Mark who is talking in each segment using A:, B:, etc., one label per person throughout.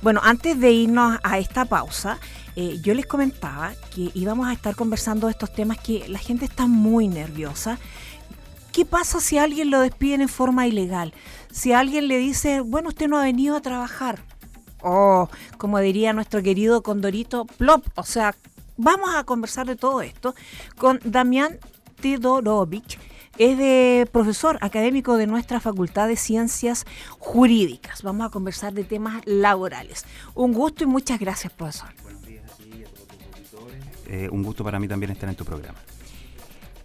A: Bueno, antes de irnos a esta pausa, yo les comentaba que íbamos a estar conversando de estos temas que la gente está muy nerviosa. ¿Qué pasa si alguien lo despiden en forma ilegal? Si alguien le dice, bueno, usted no ha venido a trabajar. O, como diría nuestro querido Condorito, plop. O sea, vamos a conversar de todo esto con Damián Teodorovic. Es de profesor académico de nuestra Facultad de Ciencias Jurídicas. Vamos a conversar de temas laborales. Un gusto y muchas gracias, profesor.
B: Buenos días a ti y a todos tus auditores. Un gusto para mí también estar en tu programa.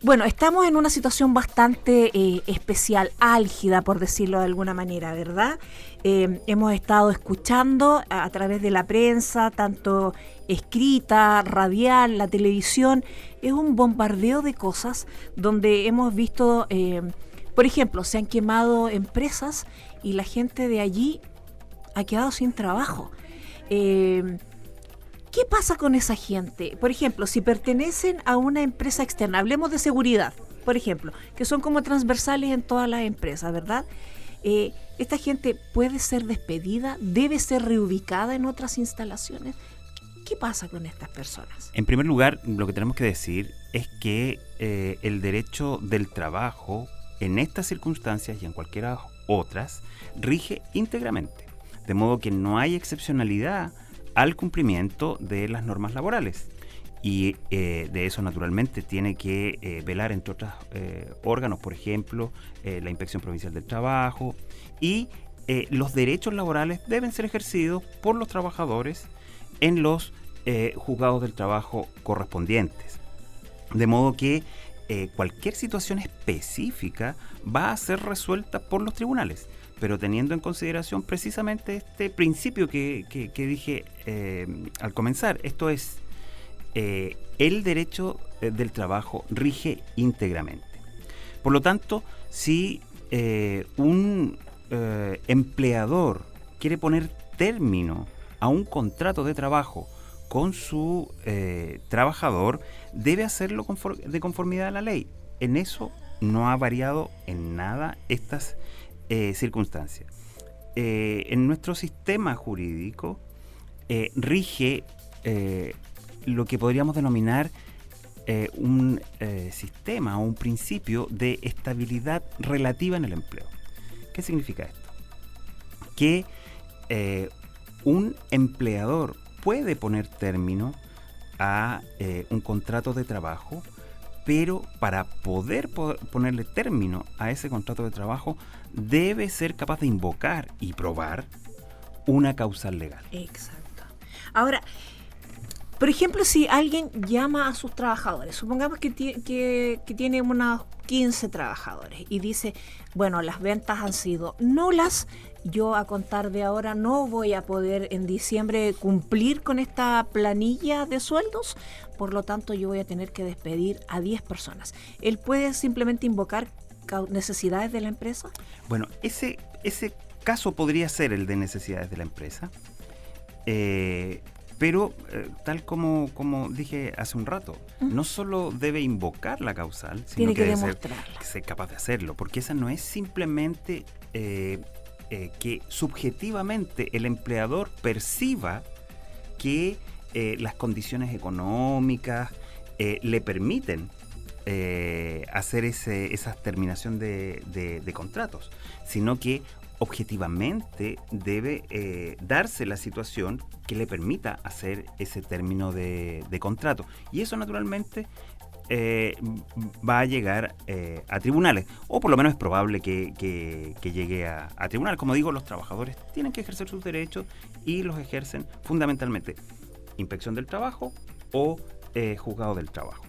A: Bueno, estamos en una situación bastante especial, álgida, por decirlo de alguna manera, ¿verdad? Hemos estado escuchando a través de la prensa, tanto escrita, radial, la televisión. Es un bombardeo de cosas donde hemos visto, por ejemplo, se han quemado empresas y la gente de allí ha quedado sin trabajo. ¿Qué pasa con esa gente? Por ejemplo, si pertenecen a una empresa externa, hablemos de seguridad, por ejemplo, que son como transversales en todas las empresas, ¿verdad? ¿Esta gente puede ser despedida? ¿Debe ser reubicada en otras instalaciones? ¿Qué pasa con estas personas?
B: En primer lugar, lo que tenemos que decir es que el derecho del trabajo en estas circunstancias y en cualquiera otras rige íntegramente, de modo que no hay excepcionalidad al cumplimiento de las normas laborales. Y de eso naturalmente tiene que velar, entre otros órganos, por ejemplo, la Inspección Provincial del Trabajo, y los derechos laborales deben ser ejercidos por los trabajadores en los juzgados del trabajo correspondientes. De modo que cualquier situación específica va a ser resuelta por los tribunales, pero teniendo en consideración precisamente este principio que dije al comenzar. Esto es, el derecho del trabajo rige íntegramente. Por lo tanto, si un empleador quiere poner término a un contrato de trabajo con su trabajador, debe hacerlo de conformidad a la ley. En eso no ha variado en nada estas circunstancias. En nuestro sistema jurídico rige lo que podríamos denominar un sistema o un principio de estabilidad relativa en el empleo. ¿Qué significa esto? Que un empleador puede poner término a un contrato de trabajo, pero para poder ponerle término a ese contrato de trabajo debe ser capaz de invocar y probar una causal legal.
A: Exacto. Ahora, por ejemplo, si alguien llama a sus trabajadores, supongamos que tiene unos 15 trabajadores y dice, bueno, las ventas han sido nulas, yo a contar de ahora no voy a poder en diciembre cumplir con esta planilla de sueldos, por lo tanto yo voy a tener que despedir a 10 personas. ¿Él puede simplemente invocar necesidades de la empresa?
B: Bueno, ese caso podría ser el de necesidades de la empresa, pero tal como dije hace un rato, no solo debe invocar la causal, sino que debe ser capaz de hacerlo, porque esa no es simplemente que subjetivamente el empleador perciba que las condiciones económicas le permiten hacer esa terminación de contratos, sino que objetivamente debe darse la situación que le permita hacer ese término de contrato. Y eso naturalmente va a llegar a tribunales, o por lo menos es probable que llegue a tribunales. Como digo, los trabajadores tienen que ejercer sus derechos y los ejercen fundamentalmente Inspección del Trabajo o Juzgado del Trabajo.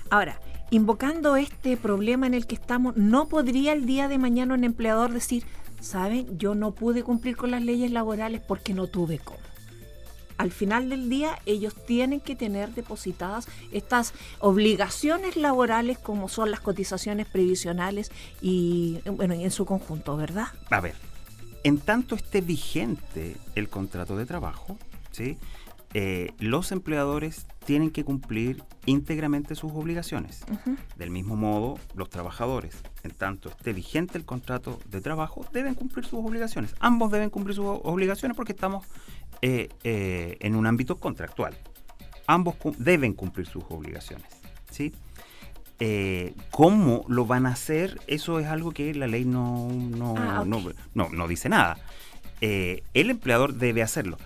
A: Ahora, invocando este problema en el que estamos, ¿no podría el día de mañana un empleador decir, saben, yo no pude cumplir con las leyes laborales porque no tuve cómo? Al final del día, ellos tienen que tener depositadas estas obligaciones laborales como son las cotizaciones previsionales y, bueno, en su conjunto, ¿verdad?
B: A ver, en tanto esté vigente el contrato de trabajo, ¿sí? los empleadores tienen que cumplir íntegramente sus obligaciones. Del mismo modo, los trabajadores, en tanto esté vigente el contrato de trabajo, deben cumplir sus obligaciones. Ambos deben cumplir sus obligaciones porque estamos en un ámbito contractual. Ambos deben cumplir sus obligaciones, ¿sí? ¿Cómo lo van a hacer? Eso es algo que la ley no dice nada. El empleador debe hacerlo,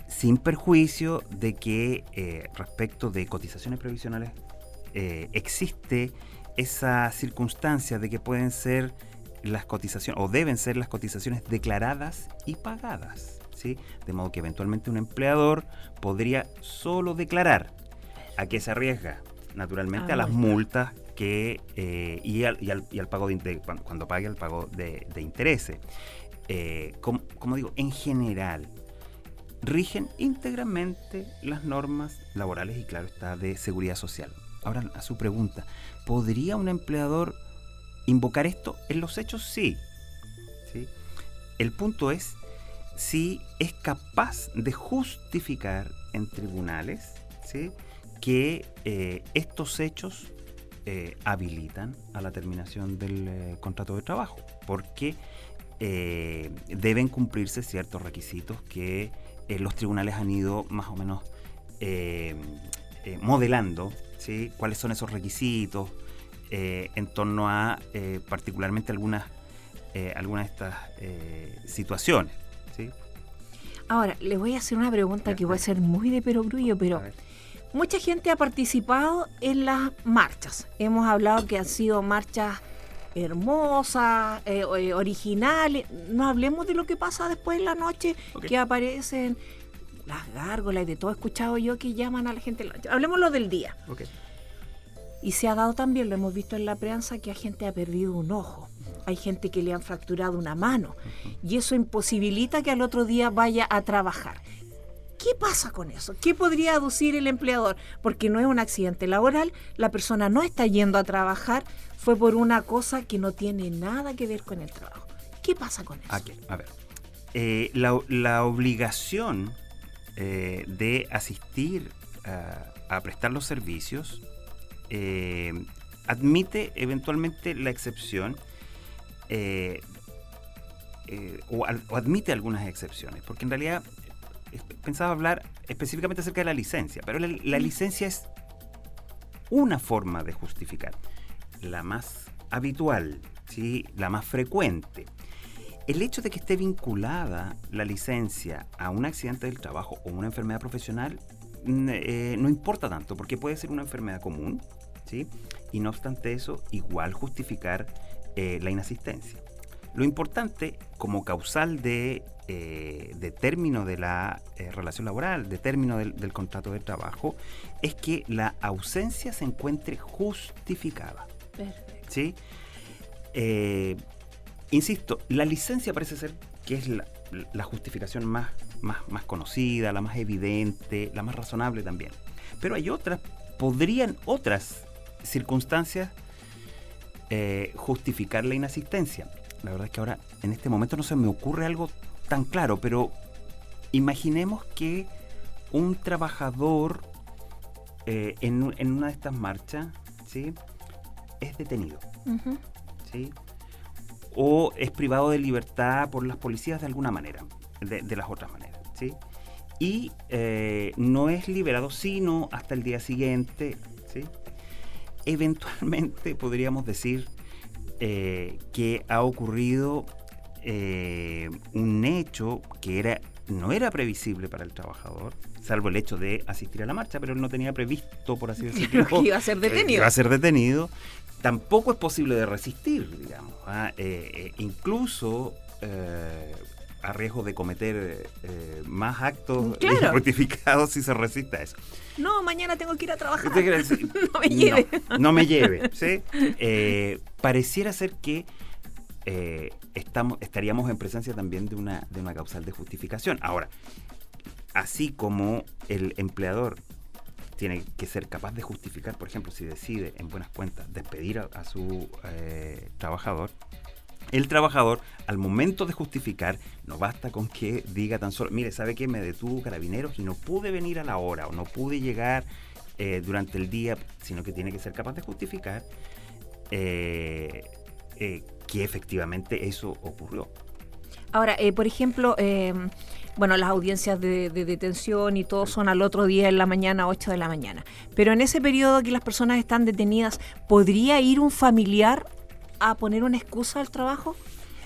B: sin perjuicio de que respecto de cotizaciones previsionales existe esa circunstancia de que pueden ser las cotizaciones o deben ser las cotizaciones declaradas y pagadas, ¿sí? De modo que eventualmente un empleador podría solo declarar. ¿A qué se arriesga? Naturalmente a las multas que y al pago cuando pague el pago de intereses. Como digo, en general rigen íntegramente las normas laborales y, claro está, de seguridad social. Ahora, a su pregunta, ¿podría un empleador invocar esto? En los hechos, sí. ¿Sí? El punto es si es capaz de justificar en tribunales, ¿sí?, que estos hechos habilitan a la terminación del contrato de trabajo, porque deben cumplirse ciertos requisitos que los tribunales han ido más o menos modelando, ¿sí? ¿Cuáles son esos requisitos en torno a particularmente algunas de estas situaciones, ¿sí?
A: Ahora, le voy a hacer una pregunta que va a ser muy de perogrullo, pero mucha gente ha participado en las marchas. Hemos hablado que han sido marchas hermosas, originales. No hablemos de lo que pasa después en la noche, que aparecen las gárgolas y de todo. He escuchado yo que llaman a la gente en la noche. Hablemos lo del día. Y se ha dado también, lo hemos visto en la prensa, que hay gente que ha perdido un ojo. Hay gente que le han fracturado una mano. Y eso imposibilita que al otro día vaya a trabajar. ¿Qué pasa con eso? ¿Qué podría aducir el empleador? Porque no es un accidente laboral, la persona no está yendo a trabajar, fue por una cosa que no tiene nada que ver con el trabajo. ¿Qué pasa con eso?
B: A ver, la obligación de asistir a prestar los servicios admite eventualmente la excepción o admite algunas excepciones, porque en realidad pensaba hablar específicamente acerca de la licencia, pero la licencia es una forma de justificar, la más habitual, ¿sí?, la más frecuente. El hecho de que esté vinculada la licencia a un accidente del trabajo o una enfermedad profesional no importa tanto, porque puede ser una enfermedad común, ¿sí?, y no obstante eso, igual justificar la inasistencia. Lo importante, como causal de término de la relación laboral, de término del contrato de trabajo, es que la ausencia se encuentre justificada.
A: Perfecto.
B: ¿Sí? Insisto, la licencia parece ser que es la justificación más conocida, la más evidente, la más razonable también. Pero hay podrían otras circunstancias justificar la inasistencia. La verdad es que ahora, en este momento, no se me ocurre algo tan claro, pero imaginemos que un trabajador en una de estas marchas, ¿sí?, es detenido, ¿sí?, o es privado de libertad por las policías de alguna manera, de las otras maneras, ¿sí?, y no es liberado sino hasta el día siguiente, ¿sí? Eventualmente podríamos decir que ha ocurrido un hecho que no era previsible para el trabajador, salvo el hecho de asistir a la marcha, pero él no tenía previsto, por así decirlo,
A: que iba a ser detenido.
B: Iba a ser detenido. Tampoco es posible de resistir, digamos. Incluso a riesgo de cometer más actos injustificados si se resiste a eso.
A: No, mañana tengo que ir a trabajar.
B: No me lleve. No me lleve, ¿sí? Pareciera ser que estaríamos en presencia también de una causal de justificación. Ahora, así como el empleador tiene que ser capaz de justificar, por ejemplo, si decide en buenas cuentas despedir a su trabajador, el trabajador, al momento de justificar, no basta con que diga tan solo, mire, ¿sabe qué? Me detuvo Carabineros y no pude venir a la hora o no pude llegar durante el día, sino que tiene que ser capaz de justificar que efectivamente eso ocurrió.
A: Ahora, por ejemplo, bueno, las audiencias de detención y todo son al otro día en la mañana, 8 de la mañana. Pero en ese periodo que las personas están detenidas, ¿podría ir un familiar a poner una excusa al trabajo?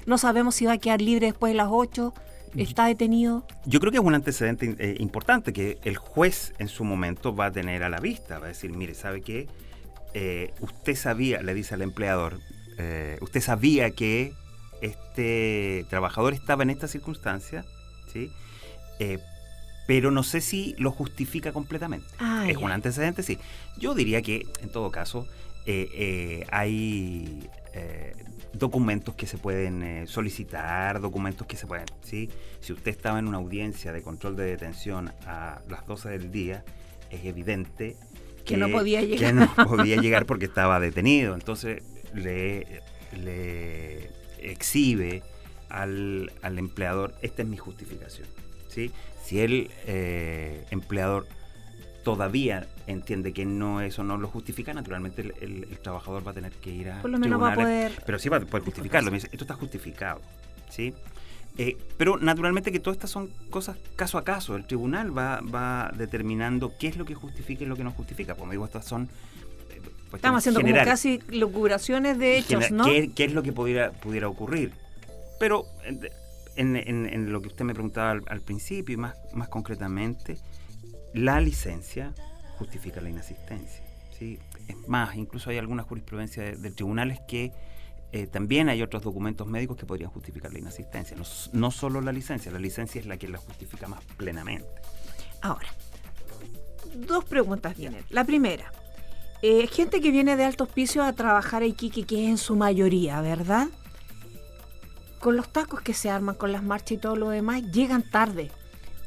A: No sabemos si va a quedar libre después de las 8, está detenido.
B: Yo creo que es un antecedente importante que el juez en su momento va a tener a la vista. Va a decir, mire, ¿sabe qué? Usted sabía, le dice al empleador, usted sabía que este trabajador estaba en esta circunstancia, ¿sí? Pero no sé si lo justifica completamente. Es un antecedente, sí. Yo diría que, en todo caso, hay documentos que se pueden solicitar, documentos que se pueden, ¿sí? Si usted estaba en una audiencia de control de detención a las 12 del día, es evidente
A: que no podía llegar.
B: Que no podía llegar porque estaba detenido. Entonces le exhibe al empleador, esta es mi justificación, ¿sí? Si el empleador todavía entiende que eso no lo justifica, naturalmente el trabajador va a tener que ir a
A: por lo menos va a poder,
B: pero sí va a poder justificarlo. Me dice, esto está justificado, ¿sí? Pero naturalmente que todas estas son cosas caso a caso. El tribunal va determinando qué es lo que justifica y lo que no justifica. Como digo, estas son
A: estamos haciendo generales, como casi locuraciones de hechos, ¿no?
B: ¿Qué es lo que pudiera ocurrir? Pero en lo que usted me preguntaba al principio y más concretamente, la licencia justifica la inasistencia, ¿sí? Es más, incluso hay alguna jurisprudencia del tribunal que también hay otros documentos médicos que podrían justificar la inasistencia. No solo la licencia es la que la justifica más plenamente.
A: Ahora, dos preguntas vienen. La primera, gente que viene de Alto Hospicio a trabajar a Iquique, que es en su mayoría, ¿verdad? Con los tacos que se arman, con las marchas y todo lo demás, llegan tarde.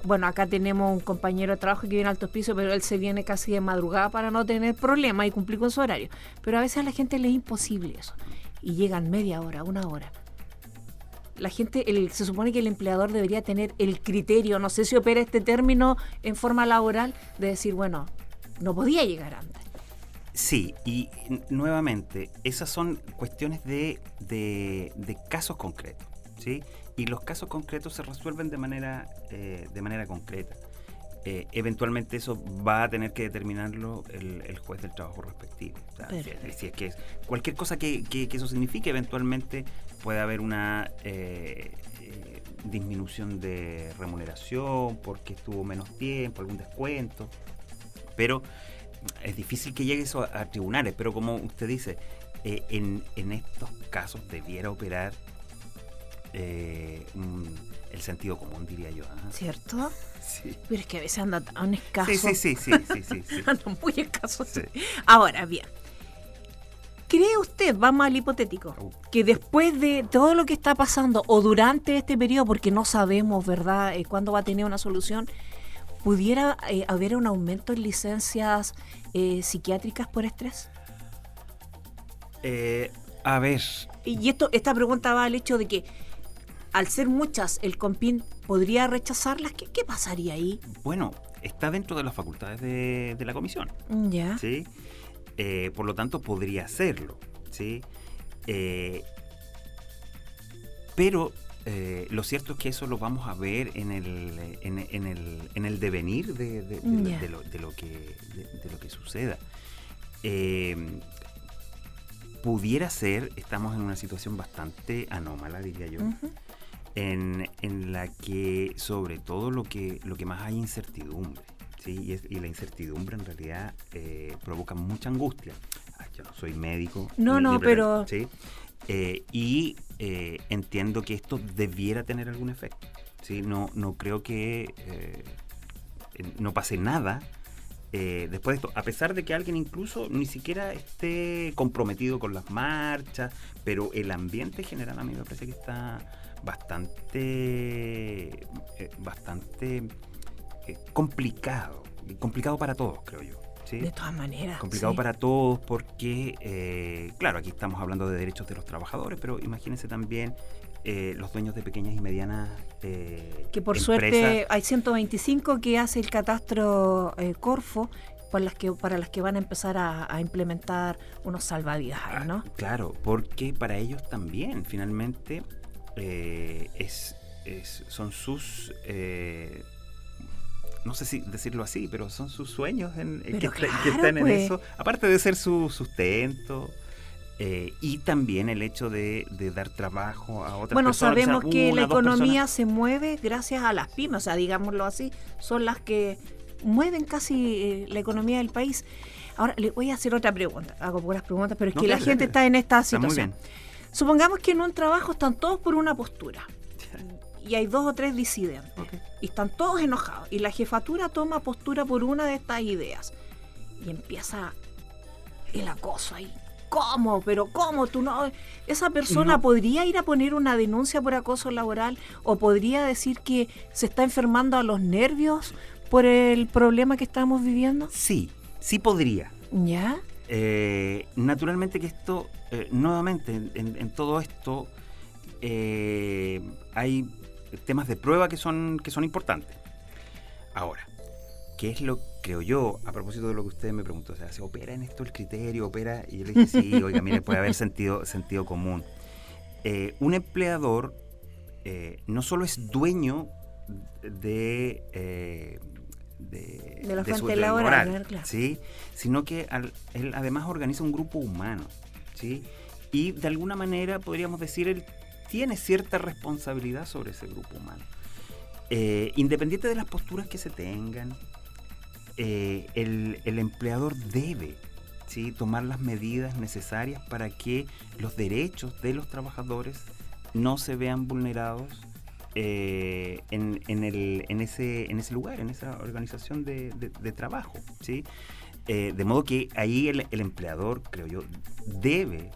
A: Bueno, acá tenemos un compañero de trabajo que viene a Alto Hospicio, pero él se viene casi de madrugada para no tener problemas y cumplir con su horario. Pero a veces a la gente le es imposible eso. Y llegan media hora, una hora. La gente, se supone que el empleador debería tener el criterio, no sé si opera este término en forma laboral, de decir, bueno, no podía llegar antes.
B: Sí, y nuevamente, esas son cuestiones de casos concretos, ¿sí? Y los casos concretos se resuelven de manera concreta. Eventualmente eso va a tener que determinarlo el juez del trabajo respectivo. O sea, si es que cualquier cosa que eso signifique, eventualmente puede haber una disminución de remuneración porque estuvo menos tiempo, algún descuento, pero es difícil que llegue eso a tribunales. Pero como usted dice, en estos casos debiera operar el sentido común, diría yo.
A: ¿Cierto?
B: Sí.
A: Pero es que a veces anda tan escaso.
B: Sí.
A: Anda muy escaso. Sí. Ahora, bien. ¿Cree usted, vamos al hipotético, que después de todo lo que está pasando o durante este periodo, porque no sabemos, ¿verdad?, cuándo va a tener una solución, pudiera haber un aumento en licencias psiquiátricas por estrés?
B: A ver.
A: Y esta pregunta va al hecho de que al ser muchas, el COMPIN podría rechazarlas. ¿Qué pasaría ahí?
B: Bueno, está dentro de las facultades de la comisión.
A: Ya.
B: ¿Sí? Por lo tanto, podría hacerlo, ¿sí? Pero lo cierto es que eso lo vamos a ver en el devenir de lo que suceda. Pudiera ser, estamos en una situación bastante anómala, diría yo, en la que sobre todo lo que más hay incertidumbre, ¿sí? Y la incertidumbre en realidad provoca mucha angustia. Yo no soy médico.
A: Pero...
B: ¿sí? Y entiendo que esto debiera tener algún efecto, ¿sí? No creo que no pase nada después de esto, a pesar de que alguien incluso ni siquiera esté comprometido con las marchas, pero el ambiente general a mí me parece que está bastante complicado para todos, creo yo. ¿sí?
A: De todas maneras.
B: Complicado
A: sí.
B: para todos porque, claro, aquí estamos hablando de derechos de los trabajadores, pero imagínense también los dueños de pequeñas y medianas
A: Que por
B: empresas.
A: suerte hay 125 que hace el catastro Corfo para las que van a empezar a implementar unos salvavidas ahí, ¿no?
B: Claro, porque para ellos también, finalmente, son sus... no sé si decirlo así, pero son sus sueños que están en
A: pues.
B: eso. Aparte de ser su sustento, y también el hecho de dar trabajo a otras
A: Bueno,
B: personas.
A: sabemos que la economía
B: personas.
A: se mueve gracias a las pymes, o sea, digámoslo así, son las que mueven casi la economía del país. Ahora, le voy a hacer otra pregunta, hago puras preguntas, pero es que la gente está en esta situación. Supongamos que en un trabajo están todos por una postura. Y hay 2 o 3 disidentes.
B: Okay.
A: Y están todos enojados. Y la jefatura toma postura por una de estas ideas. Y empieza el acoso ahí. ¿Cómo? ¿Pero cómo? ¿Tú no? ¿Esa persona
B: No.
A: podría ir a poner una denuncia por acoso laboral? ¿O podría decir que se está enfermando a los nervios por el problema que estamos viviendo?
B: Sí podría.
A: ¿Ya?
B: Naturalmente que esto, nuevamente, en todo esto, hay temas de prueba que son importantes. Ahora, ¿qué es lo que creo yo, a propósito de lo que usted me preguntó? O sea, ¿se opera en esto el criterio? ¿Opera? Y yo le dije, sí, oiga, mire, puede haber sentido común. Un empleador no solo es dueño de
A: la
B: su
A: fuente laboral, claro.
B: ¿sí? Sino que él además organiza un grupo humano, ¿sí? Y de alguna manera podríamos decir él tiene cierta responsabilidad sobre ese grupo humano. Independiente de las posturas que se tengan, el empleador debe, ¿sí?, tomar las medidas necesarias para que los derechos de los trabajadores no se vean vulnerados en ese lugar, en esa organización de trabajo, ¿sí? De modo que ahí el empleador, creo yo, debe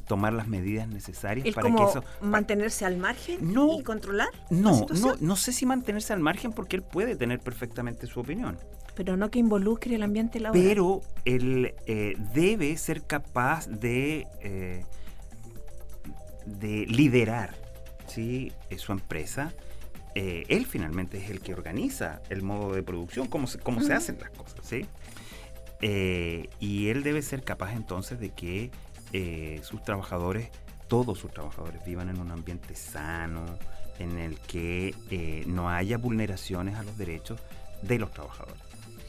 B: tomar las medidas necesarias
A: ¿Es
B: para
A: como
B: que eso...
A: mantenerse al margen y controlar la
B: No
A: situación?
B: sé si mantenerse al margen porque él puede tener perfectamente su opinión.
A: Pero no que involucre el ambiente laboral.
B: Pero él debe ser capaz de liderar, ¿sí?, su empresa. Él finalmente es el que organiza el modo de producción, cómo se hacen las cosas, ¿sí? Y él debe ser capaz entonces de que todos sus trabajadores vivan en un ambiente sano, en el que no haya vulneraciones a los derechos de los trabajadores,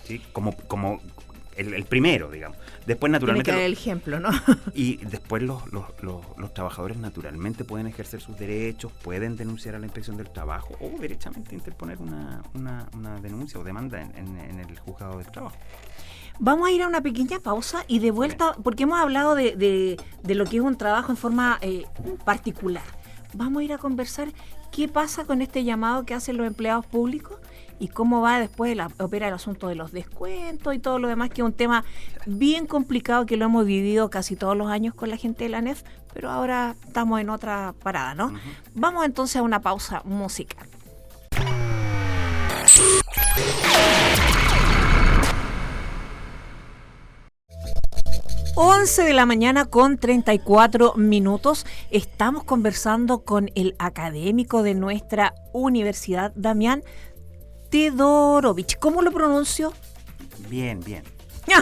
B: ¿sí? Como el primero, digamos. Después, naturalmente...
A: Tiene que dar el ejemplo, ¿no?
B: Y después los trabajadores naturalmente pueden ejercer sus derechos, pueden denunciar a la Inspección del Trabajo o derechamente interponer una denuncia o demanda en el juzgado del trabajo.
A: Vamos a ir a una pequeña pausa y de vuelta, porque hemos hablado de lo que es un trabajo en forma particular. Vamos a ir a conversar qué pasa con este llamado que hacen los empleados públicos y cómo va después opera el asunto de los descuentos y todo lo demás, que es un tema bien complicado que lo hemos vivido casi todos los años con la gente de la ANEF, pero ahora estamos en otra parada, ¿no? Uh-huh. Vamos entonces a una pausa musical. 11 de la mañana con 34 minutos. Estamos conversando con el académico de nuestra universidad, Damián Teodorovic. ¿Cómo lo pronuncio?
B: Bien.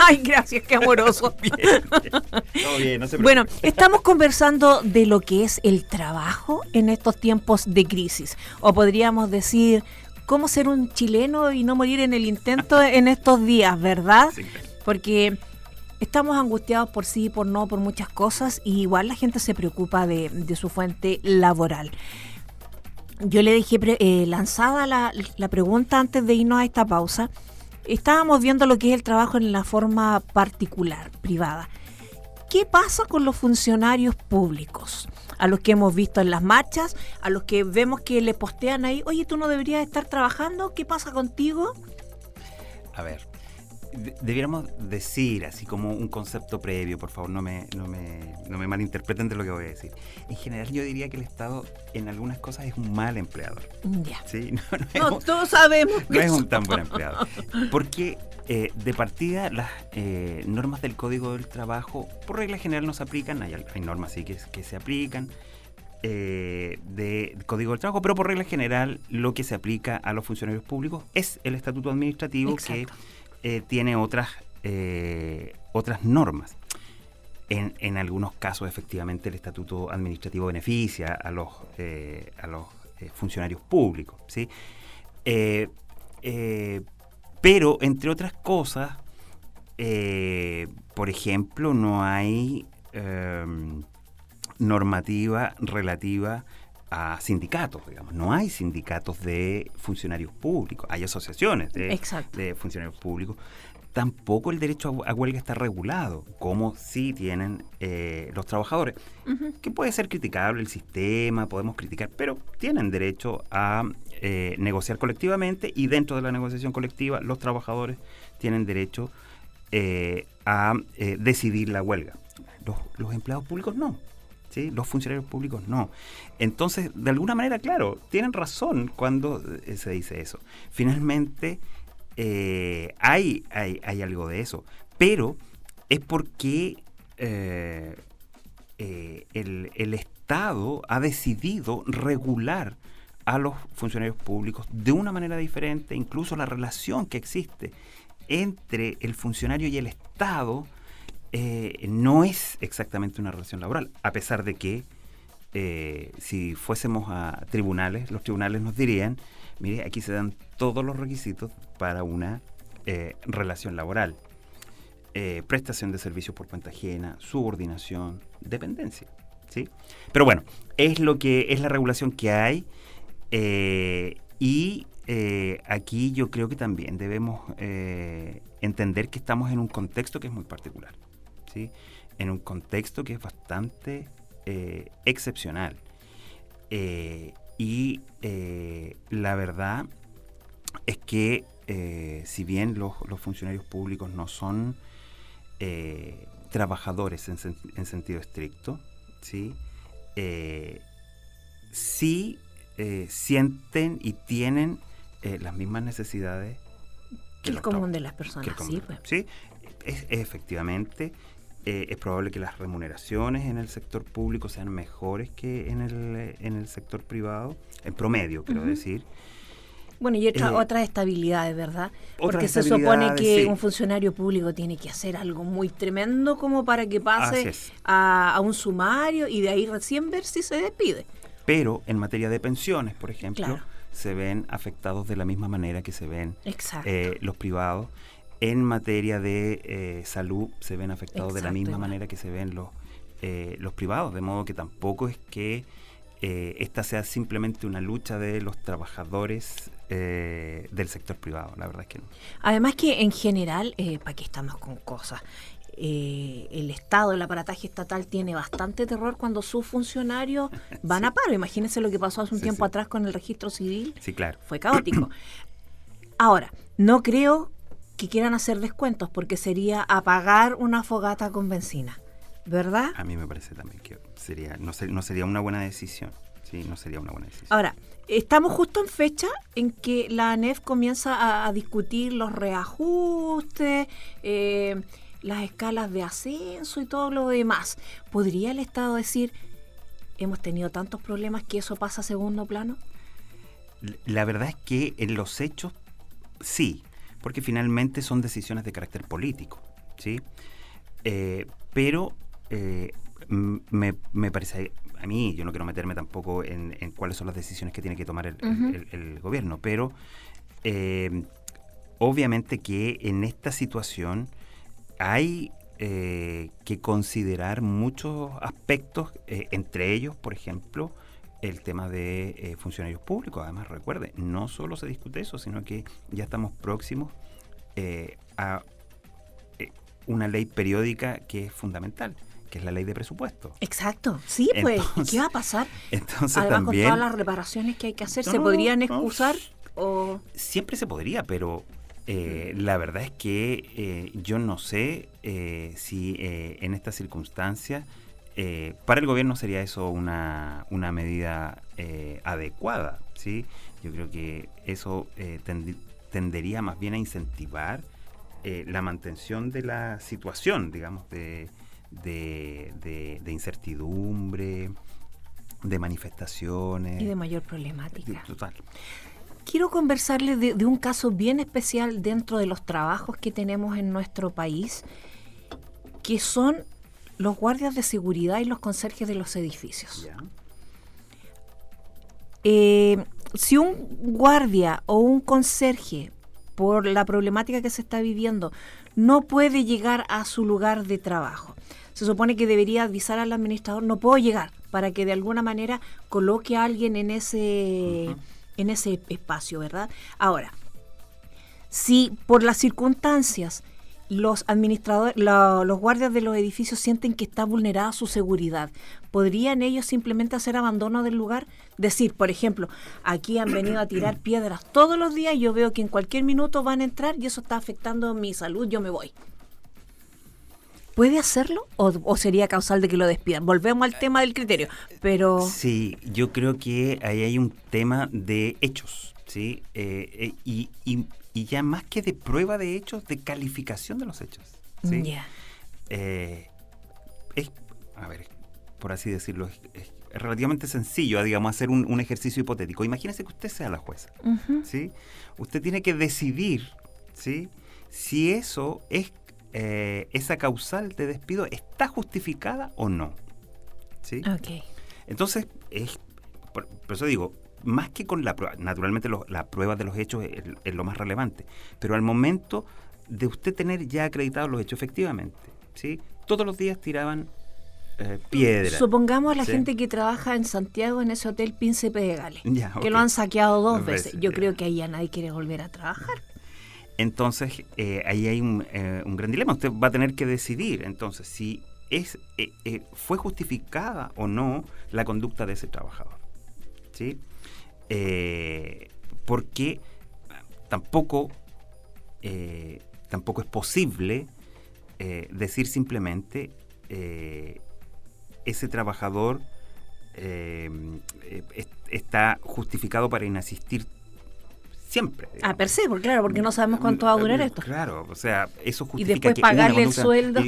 A: Ay, gracias, qué amoroso.
B: Bien. Todo bien, no se preocupe.
A: Bueno, estamos conversando de lo que es el trabajo en estos tiempos de crisis. O podríamos decir, cómo ser un chileno y no morir en el intento en estos días, ¿verdad?
B: Sí.
A: Porque estamos angustiados por sí, por no, por muchas cosas, y igual la gente se preocupa de su fuente laboral. Yo le dejé lanzada la pregunta antes de irnos a esta pausa. Estábamos viendo lo que es el trabajo en la forma particular, privada. ¿Qué pasa con los funcionarios públicos? A los que hemos visto en las marchas, a los que vemos que le postean ahí, oye, tú no deberías estar trabajando, ¿qué pasa contigo?
B: A ver, Debiéramos decir, así como un concepto previo, por favor, no me malinterpreten de lo que voy a decir. En general yo diría que el Estado en algunas cosas es un mal empleador.
A: Ya.
B: ¿Sí?
A: No, todos sabemos
B: no es un tan buen empleador. Porque de partida las normas del Código del Trabajo por regla general no se aplican, hay normas sí que se aplican de Código del Trabajo, pero por regla general lo que se aplica a los funcionarios públicos es el estatuto administrativo. Exacto. Que tiene otras normas. En algunos casos, efectivamente, el estatuto administrativo beneficia a los funcionarios públicos, ¿sí? Pero, entre otras cosas, por ejemplo, no hay normativa relativa a sindicatos, digamos. No hay sindicatos de funcionarios públicos, hay asociaciones de funcionarios públicos. Tampoco el derecho a huelga está regulado, como sí tienen los trabajadores, que puede ser criticable el sistema, podemos criticar, pero tienen derecho a negociar colectivamente, y dentro de la negociación colectiva los trabajadores tienen derecho a decidir la huelga. Los empleados públicos no. ¿Sí? Los funcionarios públicos no. Entonces, de alguna manera, claro, tienen razón cuando se dice eso. Finalmente, hay algo de eso, pero es porque el Estado ha decidido regular a los funcionarios públicos de una manera diferente. Incluso la relación que existe entre el funcionario y el Estado no es exactamente una relación laboral, a pesar de que si fuésemos a tribunales, los tribunales nos dirían, mire, aquí se dan todos los requisitos para una relación laboral. Prestación de servicios por cuenta ajena, subordinación, dependencia, ¿sí? Pero bueno, es la regulación que hay, y aquí yo creo que también debemos entender que estamos en un contexto que es muy particular, ¿sí? En un contexto que es bastante excepcional. Y la verdad es que si bien los funcionarios públicos no son trabajadores en sentido estricto, ¿sí? Sí sienten y tienen las mismas necesidades
A: que el común de las personas. Sí, pues.
B: Sí, efectivamente. Es probable que las remuneraciones en el sector público sean mejores que en el sector privado, en promedio, quiero decir.
A: Bueno, y otras estabilidades, ¿verdad? Porque se supone que un funcionario público tiene que hacer algo muy tremendo como para que pase a un sumario y de ahí recién ver si se despide.
B: Pero en materia de pensiones, por ejemplo,
A: claro,
B: se ven afectados de la misma manera que se ven los privados. En materia de salud se ven afectados de la misma manera que se ven los privados, de modo que tampoco es que esta sea simplemente una lucha de los trabajadores del sector privado, la verdad es que no.
A: Además que en general, ¿para qué estamos con cosas? El Estado, el aparataje estatal tiene bastante terror cuando sus funcionarios van a paro. Imagínense lo que pasó hace un tiempo atrás con el registro civil.
B: Sí, claro.
A: Fue caótico. Ahora, no creo que quieran hacer descuentos, porque sería apagar una fogata con benzina, ¿verdad?
B: A mí me parece también que no sería una buena decisión. Sí, no sería una buena decisión.
A: Ahora, estamos justo en fecha en que la ANEF comienza a discutir los reajustes, las escalas de ascenso y todo lo demás. ¿Podría el Estado decir, hemos tenido tantos problemas que eso pasa a segundo plano?
B: La verdad es que en los hechos, sí, porque finalmente son decisiones de carácter político, ¿sí? Pero me parece, a mí, yo no quiero meterme tampoco en cuáles son las decisiones que tiene que tomar el gobierno, pero obviamente que en esta situación hay que considerar muchos aspectos, entre ellos, por ejemplo, el tema de funcionarios públicos. Además, recuerde, no solo se discute eso, sino que ya estamos próximos a una ley periódica que es fundamental, que es la ley de presupuesto.
A: Exacto, sí, pues, entonces, ¿qué va a pasar?
B: Entonces
A: además,
B: también,
A: con todas las reparaciones que hay que hacer, ¿se podrían excusar?
B: Siempre se podría, pero La verdad es que yo no sé si en estas circunstancias para el gobierno sería eso una medida adecuada, ¿sí? Yo creo que eso tendería más bien a incentivar la mantención de la situación, digamos, de incertidumbre, de manifestaciones.
A: Y de mayor problemática.
B: Total.
A: Quiero conversarles de un caso bien especial dentro de los trabajos que tenemos en nuestro país, que son los guardias de seguridad y los conserjes de los edificios.
B: Ya.
A: Si un guardia o un conserje, por la problemática que se está viviendo, no puede llegar a su lugar de trabajo, se supone que debería avisar al administrador, no puedo llegar, para que de alguna manera coloque a alguien en ese espacio, ¿verdad? Ahora, si por las circunstancias los administradores, los guardias de los edificios sienten que está vulnerada su seguridad, ¿podrían ellos simplemente hacer abandono del lugar? Decir, por ejemplo, aquí han venido a tirar piedras todos los días, yo veo que en cualquier minuto van a entrar y eso está afectando mi salud, yo me voy. ¿Puede hacerlo o sería causal de que lo despidan? Volvemos al tema del criterio, pero...
B: Sí, yo creo que ahí hay un tema de hechos, ¿sí? Y ya más que de prueba de hechos, de calificación de los hechos, ¿sí?
A: Yeah.
B: A ver, por así decirlo, es relativamente sencillo, digamos, hacer un ejercicio hipotético. Imagínese que usted sea la jueza, ¿sí? Usted tiene que decidir, ¿sí? Si eso es... esa causal de despido está justificada o no, ¿sí?
A: Okay.
B: Entonces, por eso digo, más que con la prueba, naturalmente la prueba de los hechos es lo más relevante, pero al momento de usted tener ya acreditados los hechos, efectivamente, ¿sí? Todos los días tiraban piedras.
A: Supongamos a la
B: ¿sí?
A: gente que trabaja en Santiago en ese hotel Príncipe de Gales,
B: Ya,
A: que
B: okay.
A: lo han saqueado 2 veces. Yo
B: ya.
A: creo que ahí ya nadie quiere volver a trabajar.
B: Entonces, ahí hay un gran dilema. Usted va a tener que decidir, entonces, si fue justificada o no la conducta de ese trabajador, ¿sí? Porque tampoco es posible decir simplemente ese trabajador está justificado para inasistir siempre.
A: A per se, porque no sabemos cuánto va a durar esto.
B: Claro, o sea, eso justifica
A: y después
B: que
A: pagarle
B: una
A: el sueldo.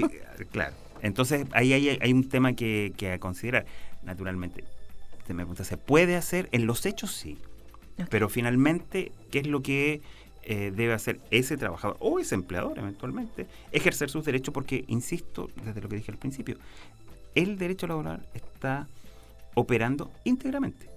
B: Claro, entonces ahí hay un tema que a considerar. Naturalmente, usted me pregunta, ¿se puede hacer? En los hechos sí, okay. Pero finalmente, ¿qué es lo que debe hacer ese trabajador o ese empleador eventualmente? Ejercer sus derechos porque, insisto, desde lo que dije al principio, el derecho laboral está operando íntegramente.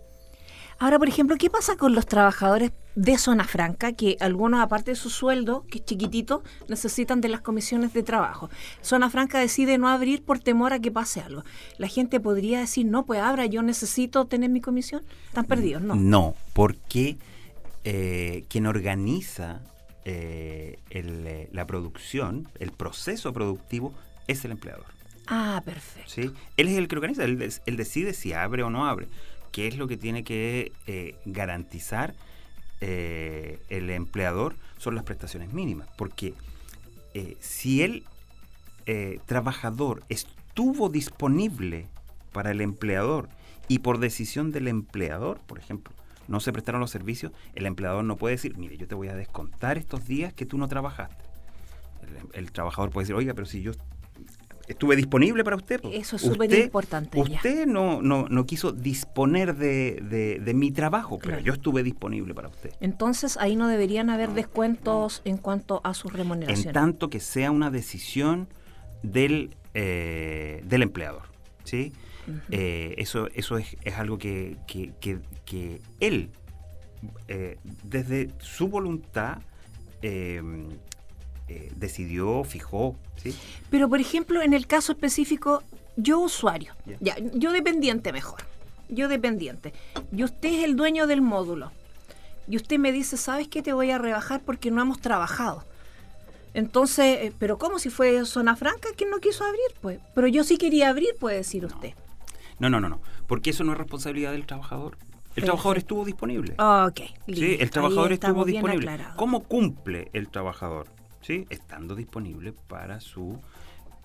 A: Ahora, por ejemplo, ¿qué pasa con los trabajadores de zona franca? Que algunos, aparte de su sueldo, que es chiquitito, necesitan de las comisiones de trabajo. Zona franca decide no abrir por temor a que pase algo. La gente podría decir, no, pues abra, yo necesito tener mi comisión. ¿Están perdidos? No.
B: No, porque quien organiza la producción, el proceso productivo, es el empleador.
A: Ah, perfecto.
B: ¿Sí? Él es el que organiza, él decide si abre o no abre. ¿Qué es lo que tiene que garantizar el empleador? Son las prestaciones mínimas. Porque si el trabajador estuvo disponible para el empleador y por decisión del empleador, por ejemplo, no se prestaron los servicios, el empleador no puede decir, mire, yo te voy a descontar estos días que tú no trabajaste. El trabajador puede decir, oiga, pero si yo estuve disponible para usted.
A: Eso es súper importante.
B: Usted no quiso disponer de mi trabajo, pero
A: claro.
B: Yo estuve disponible para usted.
A: Entonces, ahí no deberían haber descuentos en cuanto a sus remuneraciones.
B: En tanto que sea una decisión del empleador, ¿sí? Uh-huh. Eso es algo que él, desde su voluntad, decidió, fijó, ¿sí?
A: Pero, por ejemplo, en el caso específico, yo usuario, yo dependiente mejor, y usted es el dueño del módulo, y usted me dice, ¿sabes qué? Te voy a rebajar porque no hemos trabajado. Entonces, ¿pero cómo? Si fue zona franca, ¿quién no quiso abrir? Pues, pero yo sí quería abrir, puede decir usted.
B: No, porque eso no es responsabilidad del trabajador. El trabajador estuvo disponible.
A: Ok, listo.
B: Sí, el trabajador
A: Ahí
B: estuvo
A: estamos bien
B: disponible.
A: aclarados.
B: ¿Cómo cumple el trabajador? ¿Sí? Estando disponible para su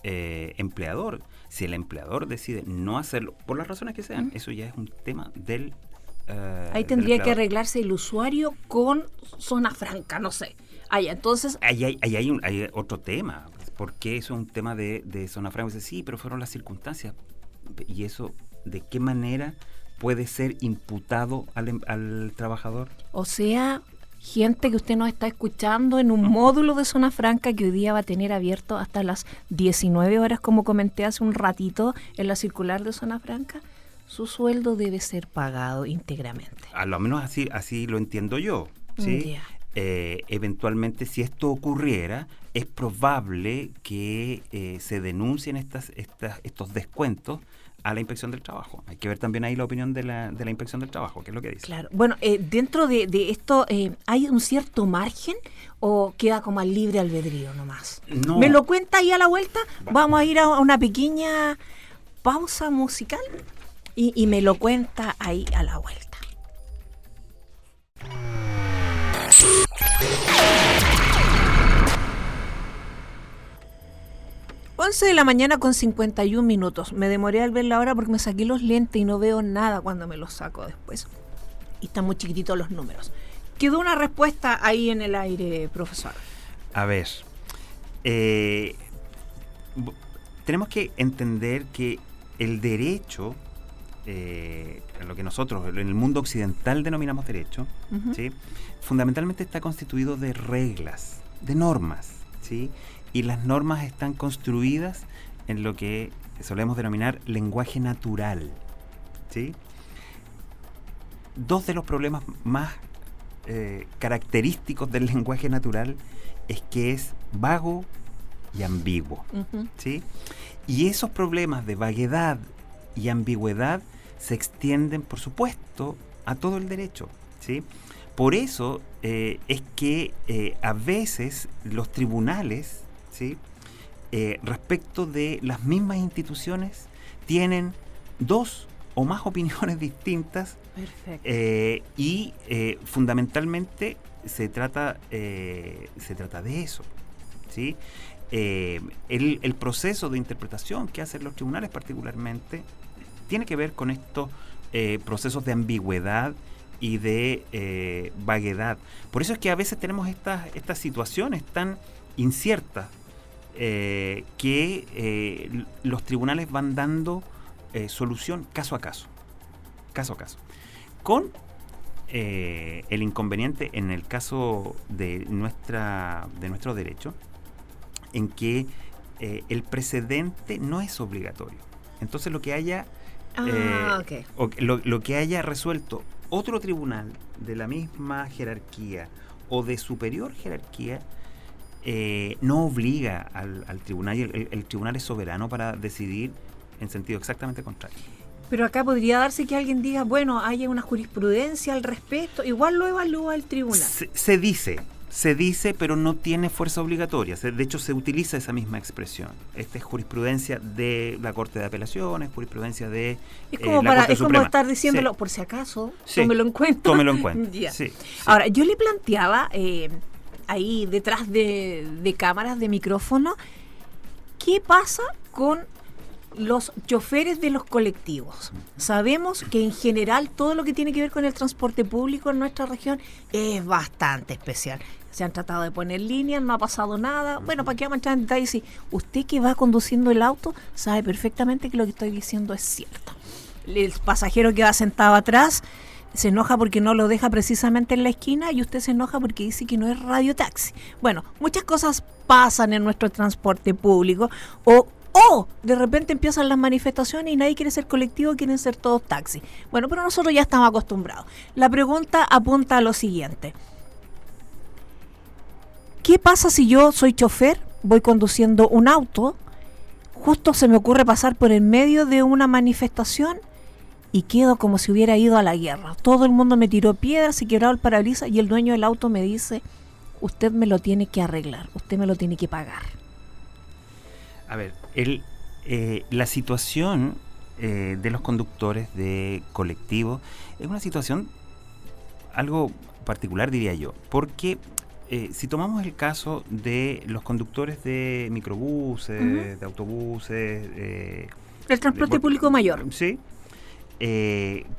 B: empleador. Si el empleador decide no hacerlo, por las razones que sean, eso ya es un tema del
A: ahí tendría que arreglarse el usuario con zona franca, no sé. Entonces...
B: Ahí hay otro tema. ¿Por qué eso es un tema de zona franca? Dice, sí, pero fueron las circunstancias. ¿Y eso de qué manera puede ser imputado al trabajador?
A: O sea, gente que usted nos está escuchando en un módulo de zona franca que hoy día va a tener abierto hasta las 19 horas, como comenté hace un ratito en la circular de zona franca, su sueldo debe ser pagado íntegramente.
B: A lo menos así lo entiendo yo, ¿sí?
A: Yeah.
B: Eventualmente, si esto ocurriera, es probable que se denuncien estos descuentos a la Inspección del Trabajo. Hay que ver también ahí la opinión de la Inspección del Trabajo, que es lo que dice.
A: Claro. Bueno, dentro de esto, ¿hay un cierto margen o queda como al libre albedrío nomás?
B: No.
A: ¿Me lo cuenta ahí a la vuelta? Vamos a ir a una pequeña pausa musical y me lo cuenta ahí a la vuelta. 11 de la mañana con 51 minutos. Me demoré al ver la hora porque me saqué los lentes y no veo nada cuando me los saco después. Y están muy chiquititos los números. Quedó una respuesta ahí en el aire, profesor.
B: A ver, tenemos que entender que el derecho, lo que nosotros en el mundo occidental denominamos derecho, ¿sí? Fundamentalmente está constituido de reglas, de normas, ¿sí? Y las normas están construidas en lo que solemos denominar lenguaje natural, ¿sí? Dos de los problemas más característicos del lenguaje natural es que es vago y ambiguo, ¿sí? Y esos problemas de vaguedad y ambigüedad se extienden, por supuesto, a todo el derecho, ¿sí? Por eso es que a veces los tribunales, ¿sí? Respecto de las mismas instituciones tienen dos o más opiniones distintas.
A: Perfecto.
B: Y fundamentalmente se trata de eso, ¿sí? El proceso de interpretación que hacen los tribunales particularmente tiene que ver con estos procesos de ambigüedad y de vaguedad. Por eso es que a veces tenemos estas situaciones tan inciertas que los tribunales van dando solución caso a caso. Con el inconveniente en el caso de nuestro derecho, en que el precedente no es obligatorio. Entonces lo que haya lo que haya resuelto otro tribunal de la misma jerarquía o de superior jerarquía no obliga al tribunal, y el tribunal es soberano para decidir en sentido exactamente contrario.
A: Pero acá podría darse que alguien diga, bueno, haya una jurisprudencia al respecto, igual lo evalúa el tribunal.
B: Se dice, pero no tiene fuerza obligatoria. De hecho, se utiliza esa misma expresión. Esta es jurisprudencia de la Corte de Apelaciones, jurisprudencia de
A: es como
B: la Corte
A: es
B: Suprema.
A: Como estar diciéndolo, por si acaso, tómelo en cuenta.
B: Yeah. Sí.
A: Ahora, yo le planteaba ahí detrás de cámaras, de micrófono, ¿qué pasa con los choferes de los colectivos? Sabemos que en general todo lo que tiene que ver con el transporte público en nuestra región es bastante especial. Se han tratado de poner líneas, no ha pasado nada. Bueno, ¿para qué vamos a entrar en detalles? Si usted que va conduciendo el auto sabe perfectamente que lo que estoy diciendo es cierto. El pasajero que va sentado atrás se enoja porque no lo deja precisamente en la esquina y usted se enoja porque dice que no es radiotaxi. Bueno, muchas cosas pasan en nuestro transporte público o de repente empiezan las manifestaciones y nadie quiere ser colectivo, quieren ser todos taxis. Bueno, pero nosotros ya estamos acostumbrados. La pregunta apunta a lo siguiente. ¿Qué pasa si yo soy chofer, voy conduciendo un auto, justo se me ocurre pasar por el medio de una manifestación y quedo como si hubiera ido a la guerra? Todo el mundo me tiró piedras, se quebró el parabrisas y el dueño del auto me dice, usted me lo tiene que arreglar, usted me lo tiene que pagar.
B: A ver, la situación de los conductores de colectivos es una situación algo particular, diría yo, porque si tomamos el caso de los conductores de microbuses, de autobuses,
A: El transporte público mayor.
B: sí,